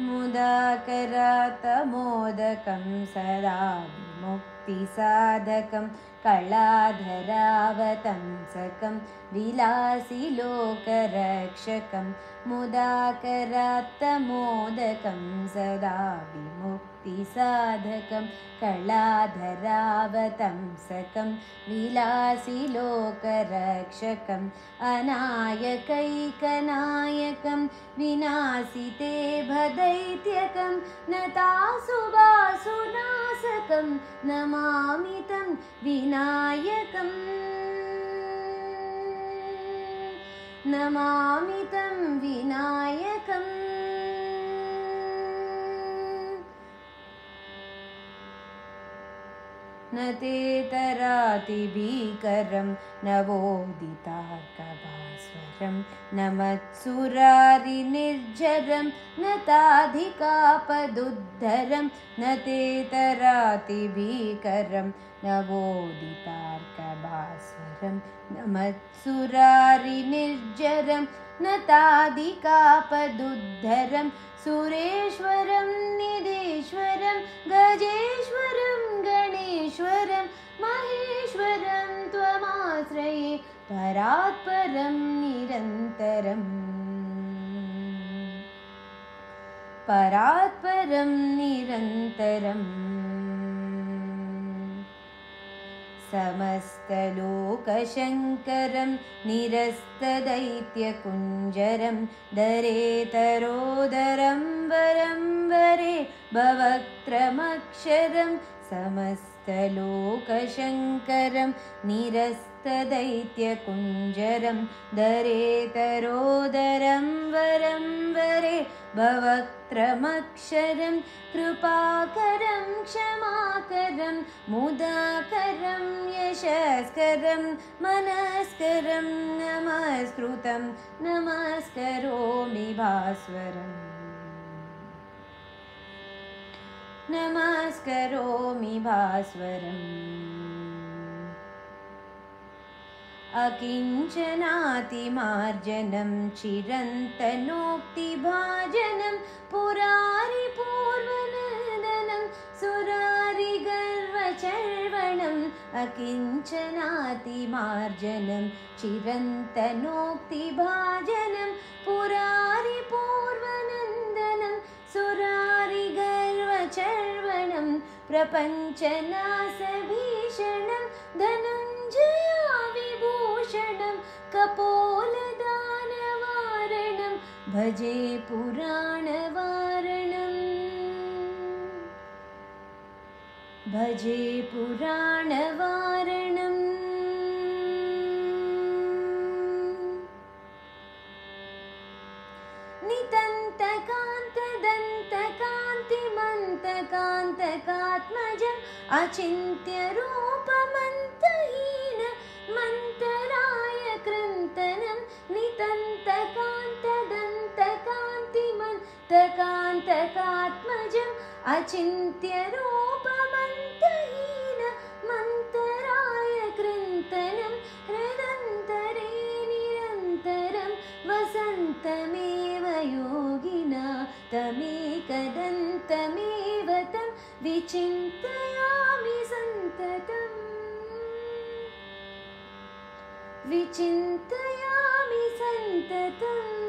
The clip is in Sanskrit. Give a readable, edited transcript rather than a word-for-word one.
मुदाकरातमोदकं सदा विमुक्तिसाधकं कलाधरावतंसकं विलासि लोकरक्षकं मुदाकरातमोदकं सदा विमुक्तिसाधकं कलाधरावतंसकं विलासि लोकरक्षकम् अनायकैकनायकं विनाशिते भदैत्यकं नतासुवासुनाशकं नमामि तं विनायकम् नमामि तं विनायकम् न ते तरातिभीकरं नवोदितार्कभास्वरं न मत्सुरारिनिर्झरं न ताधिकापदुद्धरं न ते तरातिभीकरं नवोदितार्कभास्वरं न मत्सुरारिनिर्झरं न ताधिकापदुद्धरं सुरेश्वरं निधीश्वरं गजेश्वरं गणेश्वरं महेश्वरं त्वमाश्रये परात्परं निरन्तरम् परात्परं निरन्तरम् समस्तलोकशङ्करं निरस्तदैत्यकुञ्जरं दरेतरोदरं वरं वरे भवक्त्रमक्षरं समस्तलोकशङ्करं निरस्तदैत्यकुञ्जरं दरेतरोदरं वरं वरे भवक्त्रमक्षरं कृपाकरं क्षमाकरं मुदाकरं यशस्करं मनस्करं नमस्कृतं नमस्करोमि भास्वरम् नमस्करोमि भास्वरम् अकिञ्चनातिमार्जनं चिरन्तनोक्तिभाजनं पुरारिपूर्वनन्दनं सुरारिगर्वचर्वणम् अकिञ्चनातिमार्जनं चिरन्तनोक्तिभाजनं पुरारिपूर्वनन्दनं सुरारिगर्वचर्वणं प्रपञ्चनाशभीषणं धनुञ्जयाविभूषणं कपोलदानवारणं भजे पुराणवारणम् भजे पुराणवारणम् नितन्तकान्तदन्तकान्तिमन्तकान्तकात्मजम् अचिन्त्यरूपमन्तहीन मन्तराय कृन्तनं नितन्तकान्तदन्तकान्तिमन्तकान्तकात्मजम् अचिन्त्यरूपमन्तहीन मन्तराय कृन्तनं हृदन्तरे निरन्तरं वसन्तमेव योगिना तमेकदन्तमेव तं विचिन्तयामि सन्ततम् विचिन्तयामि सन्ततम्